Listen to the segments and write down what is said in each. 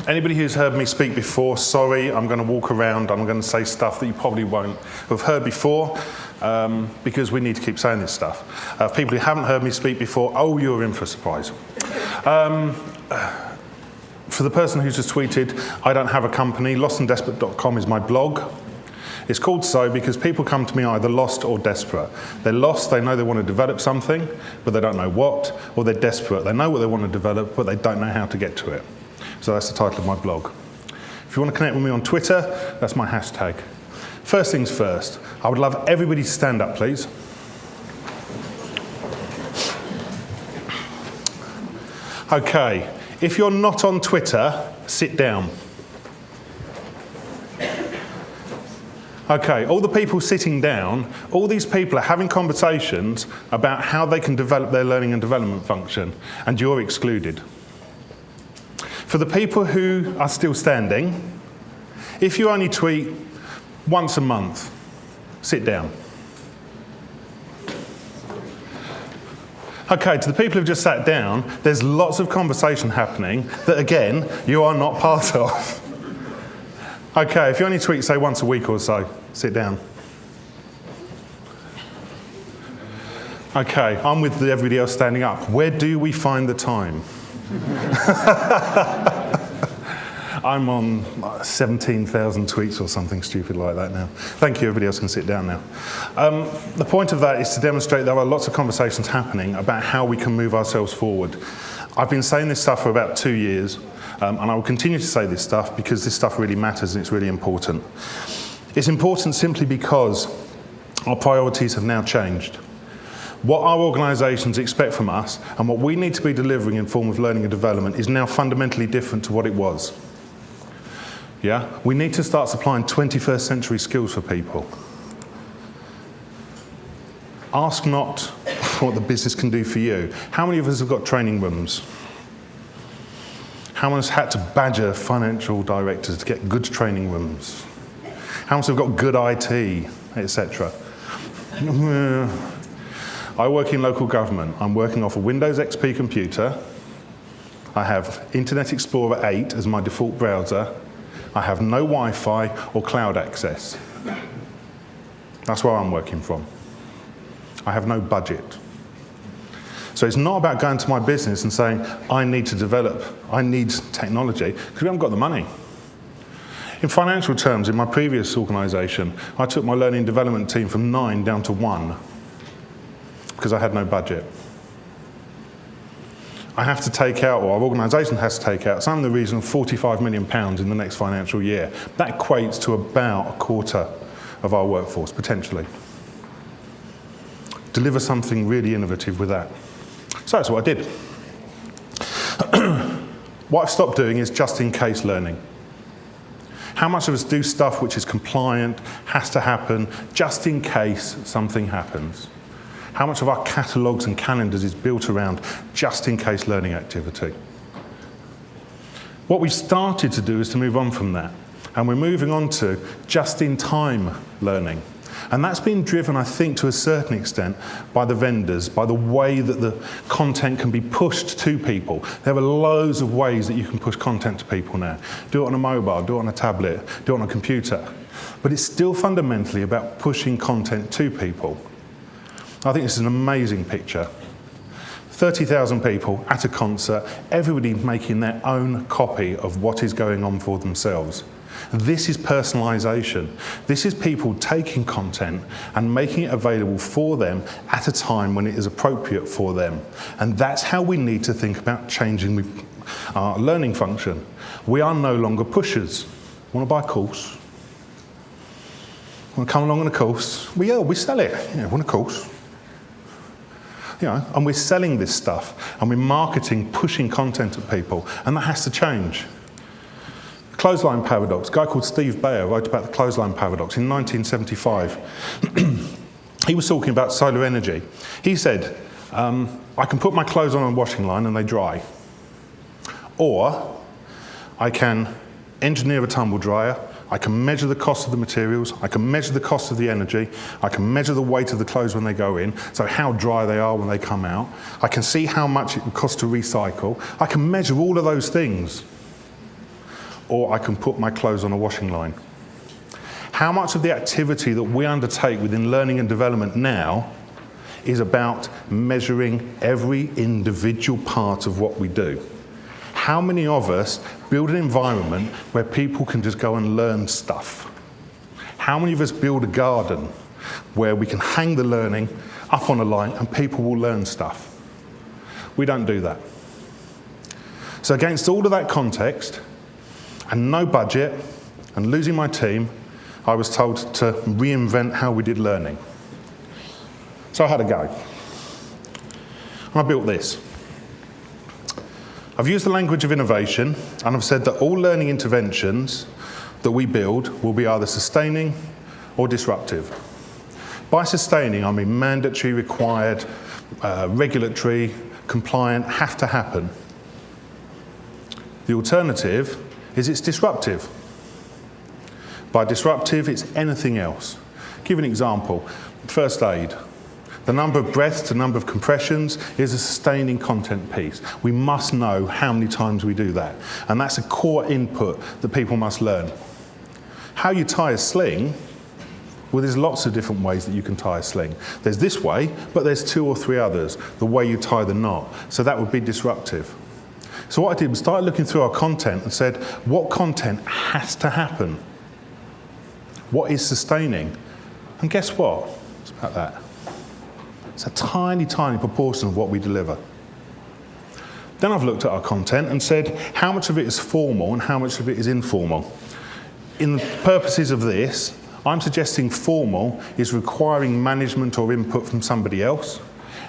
Anybody who's heard me speak before, sorry, I'm going to walk around, I'm going to say stuff that you probably won't have heard before, because we need to keep saying this stuff. People who haven't heard me speak before, oh, you're in for a surprise. For the person who's just tweeted, I don't have a company, lostandesperate.com is my blog. It's called so because people come to me either lost or desperate. They're lost, they know they want to develop something, but they don't know what, or they're desperate. They know what they want to develop, but they don't know how to get to it. So that's the title of my blog. If you want to connect with me on Twitter, that's my hashtag. First things first, I would love everybody to stand up, please. Okay, if you're not on Twitter, sit down. Okay, all the people sitting down, all these people are having conversations about how they can develop their learning and development function, and you're excluded. For the people who are still standing, if you only tweet once a month, sit down. Okay, to the people who've just sat down, there's lots of conversation happening that, again, you are not part of. Okay, if you only tweet, say, once a week or so, sit down. Okay, I'm with everybody else standing up. Where do we find the time? I'm on 17,000 tweets or something stupid like that now. Thank you, everybody else can sit down now. The point of that is to demonstrate there are lots of conversations happening about how we can move ourselves forward. I've been saying this stuff for about 2 years, and I will continue to say this stuff because this stuff really matters and it's really important. It's important simply because our priorities have now changed. What our organisations expect from us and what we need to be delivering in form of learning and development is now fundamentally different to what it was. Yeah? We need to start supplying 21st century skills for people. Ask not what the business can do for you. How many of us have got training rooms? How many of us had to badger financial directors to get good training rooms? How many have got good IT, etc.? I work in local government. I'm working off a Windows XP computer. I have Internet Explorer 8 as my default browser. I have no Wi-Fi or cloud access. That's where I'm working from. I have no budget. So it's not about going to my business and saying, I need to develop, I need technology, because we haven't got the money. In financial terms, in my previous organisation, I took my learning and development team from 9 down to 1 because I had no budget. I have to take out, or our organisation has to take out, something in the region of £45 million in the next financial year. That equates to about a quarter of our workforce, potentially. Deliver something really innovative with that. So that's what I did. What I've stopped doing is just-in-case learning. How much of us do stuff which is compliant, has to happen, just in case something happens? How much of our catalogues and calendars is built around just-in-case learning activity? What we've started to do is to move on from that, and we're moving on to just-in-time learning. And that's been driven, I think, to a certain extent by the vendors, by the way that the content can be pushed to people. There are loads of ways that you can push content to people now. Do it on a mobile, do it on a tablet, do it on a computer. But it's still fundamentally about pushing content to people. I think this is an amazing picture. 30,000 people at a concert, everybody making their own copy of what is going on for themselves. This is personalisation. This is people taking content and making it available for them at a time when it is appropriate for them. And that's how we need to think about changing our learning function. We are no longer pushers. Want to buy a course? Want to come along on a course? Well, we sell it. Want a course? And we're selling this stuff, and we're marketing, pushing content at people, and that has to change. Clothesline Paradox, a guy called Steve Bayer wrote about the Clothesline Paradox in 1975. He was talking about solar energy. He said, I can put my clothes on a washing line and they dry. Or I can engineer a tumble dryer, I can measure the cost of the materials, I can measure the cost of the energy, I can measure the weight of the clothes when they go in, so how dry they are when they come out. I can see how much it would cost to recycle. I can measure all of those things. or I can put my clothes on a washing line. How much of the activity that we undertake within learning and development now is about measuring every individual part of what we do? How many of us build an environment where people can just go and learn stuff? How many of us build a garden where we can hang the learning up on a line and people will learn stuff? We don't do that. So against all of that context, and no budget, and losing my team, I was told to reinvent how we did learning. So I had a go. And I built this. I've used the language of innovation, and I've said that all learning interventions that we build will be either sustaining or disruptive. By sustaining, I mean mandatory, required, regulatory, compliant, have to happen. The alternative is it's disruptive. By disruptive, it's anything else. Give an example. First aid. The number of breaths to number of compressions is a sustaining content piece. We must know how many times we do that. And that's a core input that people must learn. How you tie a sling, well, there's lots of different ways that you can tie a sling. There's this way, but there's 2 or 3 others, the way you tie the knot. So that would be disruptive. So what I did was start looking through our content and said, what content has to happen? What is sustaining? And guess what? It's about that. It's a tiny, tiny proportion of what we deliver. Then I've looked at our content and said, how much of it is formal and how much of it is informal? In the purposes of this, I'm suggesting formal is requiring management or input from somebody else,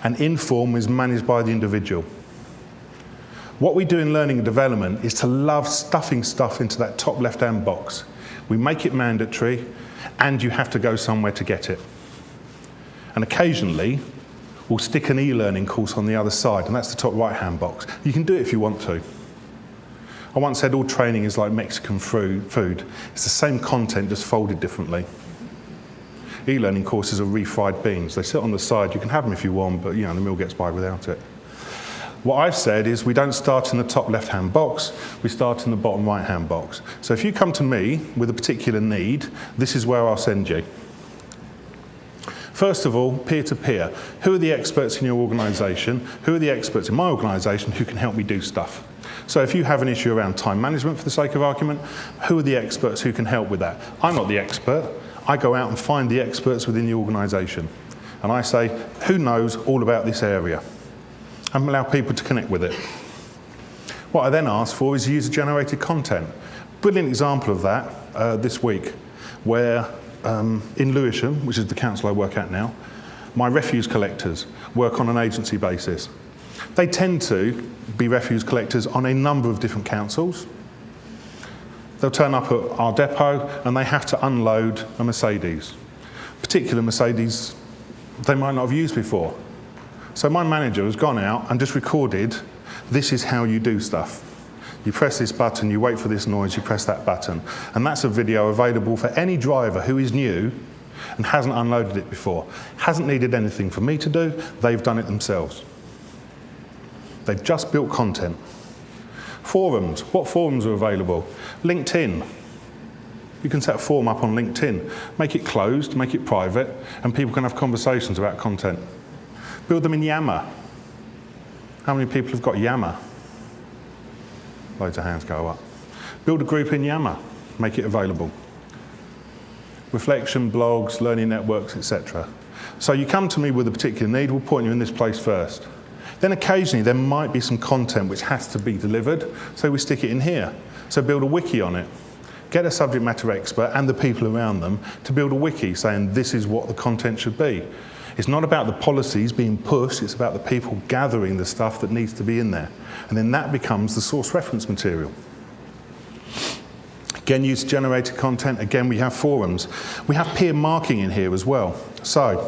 and informal is managed by the individual. What we do in learning and development is to love stuffing stuff into that top left-hand box. We make it mandatory, and you have to go somewhere to get it. And occasionally, we'll stick an e-learning course on the other side, and that's the top right-hand box. You can do it if you want to. I once said all training is like Mexican food. It's the same content, just folded differently. E-learning courses are refried beans. They sit on the side. You can have them if you want, but the meal gets by without it. What I've said is we don't start in the top left-hand box, we start in the bottom right-hand box. So if you come to me with a particular need, this is where I'll send you. First of all, peer-to-peer. Who are the experts in your organisation? Who are the experts in my organisation who can help me do stuff? So if you have an issue around time management, for the sake of argument, who are the experts who can help with that? I'm not the expert. I go out and find the experts within the organisation. And I say, who knows all about this area? And allow people to connect with it. What I then ask for is user-generated content. Brilliant example of that this week, where in Lewisham, which is the council I work at now, my refuse collectors work on an agency basis. They tend to be refuse collectors on a number of different councils. They'll turn up at our depot and they have to unload a Mercedes. Particular Mercedes they might not have used before. So my manager has gone out and just recorded, this is how you do stuff. You press this button, you wait for this noise, you press that button. And that's a video available for any driver who is new and hasn't unloaded it before. Hasn't needed anything for me to do, they've done it themselves. They've just built content. Forums, what forums are available? LinkedIn. You can set a forum up on LinkedIn. Make it closed, make it private, and people can have conversations about content. Build them in Yammer. How many people have got Yammer? Loads of hands go up. Build a group in Yammer, make it available. Reflection, blogs, learning networks, etc. So you come to me with a particular need, we'll point you in this place first. Then occasionally there might be some content which has to be delivered, so we stick it in here. So build a wiki on it. Get a subject matter expert and the people around them to build a wiki saying this is what the content should be. It's not about the policies being pushed, it's about the people gathering the stuff that needs to be in there. And then that becomes the source reference material. Again, user-generated content. Again, we have forums. We have peer marking in here as well. So,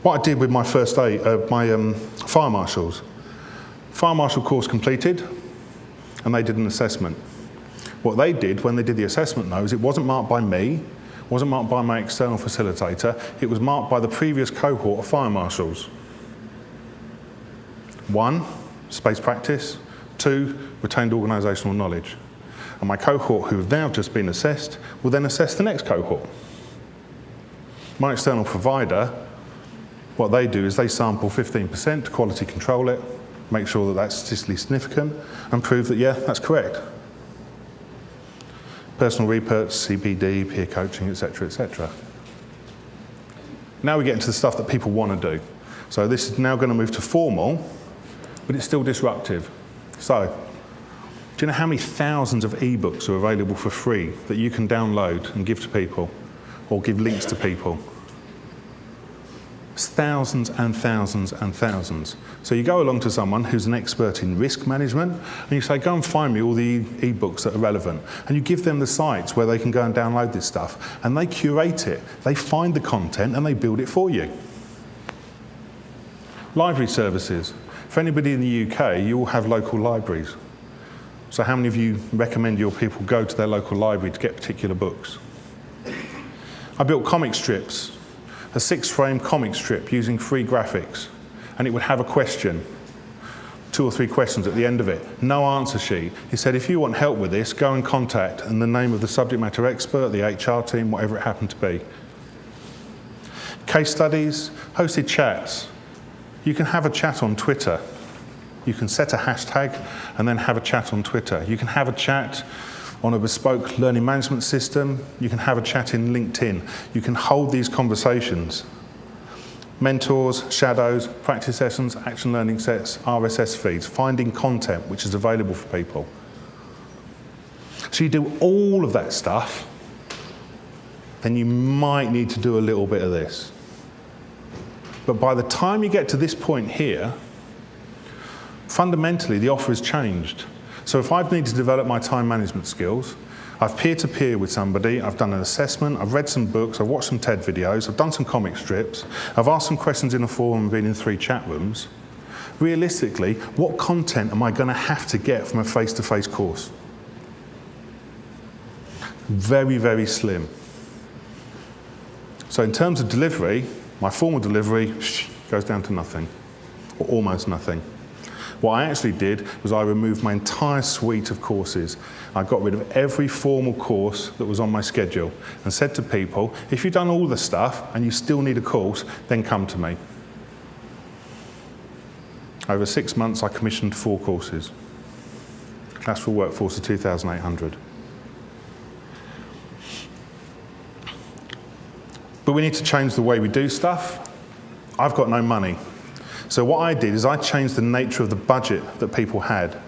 what I did with my first aid, fire marshals. Fire marshal course completed, and they did an assessment. What they did when they did the assessment, though, is it wasn't marked by me, wasn't marked by my external facilitator, it was marked by the previous cohort of fire marshals. 1, space practice. 2, retained organisational knowledge. And my cohort who have now just been assessed will then assess the next cohort. My external provider, what they do is they sample 15%, quality control it, make sure that that's statistically significant, and prove that, yeah, that's correct. Personal research, CPD, peer coaching, etc., etc. Now we get into the stuff that people want to do. So this is now going to move to formal, but it's still disruptive. So, do you know how many thousands of ebooks are available for free that you can download and give to people, or give links to people? It's thousands and thousands and thousands. So you go along to someone who's an expert in risk management, and you say, go and find me all the ebooks that are relevant. And you give them the sites where they can go and download this stuff. And they curate it. They find the content and they build it for you. Library services. For anybody in the UK, you all have local libraries. So how many of you recommend your people go to their local library to get particular books? I built comic strips. A 6-frame comic strip using free graphics, and it would have a question, 2 or 3 questions at the end of it, no answer sheet. He said, if you want help with this, go and contact, and the name of the subject matter expert, the HR team, whatever it happened to be. Case studies, hosted chats. You can have a chat on Twitter. You can set a hashtag and then have a chat on Twitter. You can have a chat on a bespoke learning management system. You can have a chat in LinkedIn. You can hold these conversations. Mentors, shadows, practice sessions, action learning sets, RSS feeds, finding content which is available for people. So you do all of that stuff, then you might need to do a little bit of this. But by the time you get to this point here, fundamentally the offer has changed. So if I've needed to develop my time management skills, I've peer-to-peer with somebody, I've done an assessment, I've read some books, I've watched some TED videos, I've done some comic strips, I've asked some questions in a forum and been in 3 chat rooms. Realistically, what content am I going to have to get from a face-to-face course? Very, very slim. So in terms of delivery, my formal delivery goes down to nothing, or almost nothing. What I actually did was I removed my entire suite of courses. I got rid of every formal course that was on my schedule and said to people, if you've done all the stuff and you still need a course, then come to me. Over 6 months, I commissioned 4 courses. That's for a workforce of 2,800. But we need to change the way we do stuff. I've got no money. So what I did is I changed the nature of the budget that people had.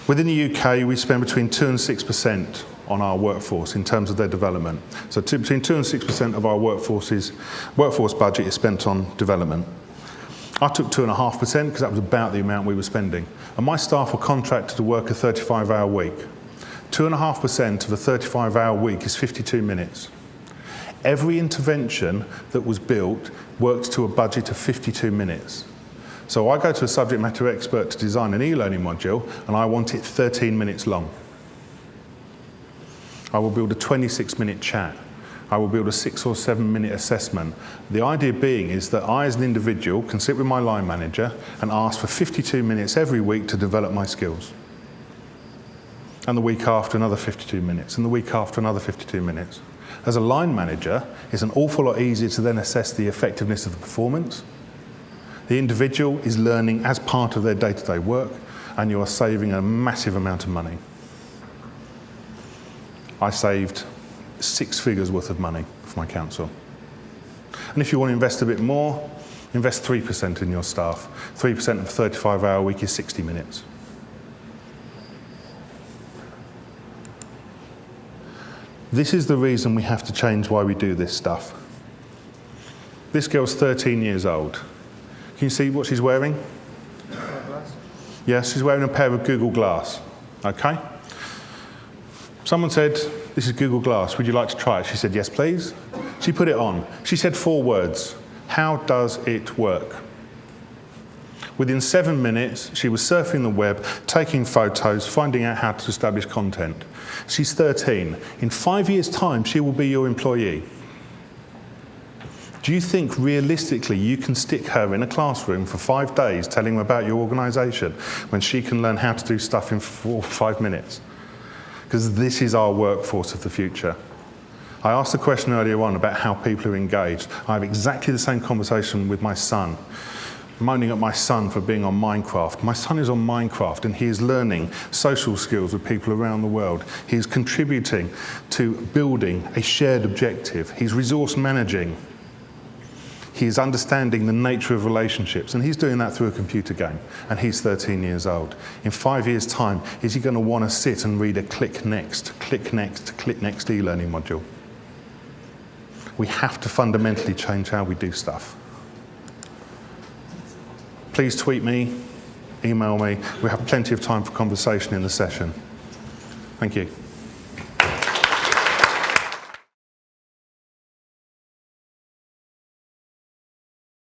Within the UK, we spend between 2 and 6% on our workforce in terms of their development. So between 2 and 6% of our workforce budget is spent on development. I took 2.5% because that was about the amount we were spending. And my staff were contracted to work a 35-hour week. 2.5% of a 35-hour week is 52 minutes. Every intervention that was built worked to a budget of 52 minutes. So I go to a subject matter expert to design an e-learning module, and I want it 13 minutes long. I will build a 26-minute chat. I will build a 6 or 7 minute assessment. The idea being is that I, as an individual, can sit with my line manager and ask for 52 minutes every week to develop my skills. And the week after, another 52 minutes, and the week after, another 52 minutes. As a line manager, it's an awful lot easier to then assess the effectiveness of the performance. The individual is learning as part of their day-to-day work, and you are saving a massive amount of money. I saved 6 figures worth of money for my council. And if you want to invest a bit more, invest 3% in your staff. 3% of a 35-hour week is 60 minutes. This is the reason we have to change why we do this stuff. This girl's 13 years old. Can you see what she's wearing? Yes, she's wearing a pair of Google Glass. Okay? Someone said, this is Google Glass, would you like to try it? She said, yes, please. She put it on. She said 4 words. How does it work? Within 7 minutes, she was surfing the web, taking photos, finding out how to establish content. She's 13. In 5 years' time, she will be your employee. Do you think realistically you can stick her in a classroom for 5 days telling her about your organisation when she can learn how to do stuff in 4 or 5 minutes? because this is our workforce of the future. I asked the question earlier on about how people are engaged. I have exactly the same conversation with my son, moaning at my son for being on Minecraft. My son is on Minecraft and he is learning social skills with people around the world. He is contributing to building a shared objective. He's resource managing. He's understanding the nature of relationships, and he's doing that through a computer game, and he's 13 years old. In 5 years' time, is he going to want to sit and read a click next e-learning module? We have to fundamentally change how we do stuff. Please tweet me, email me. We have plenty of time for conversation in the session. Thank you.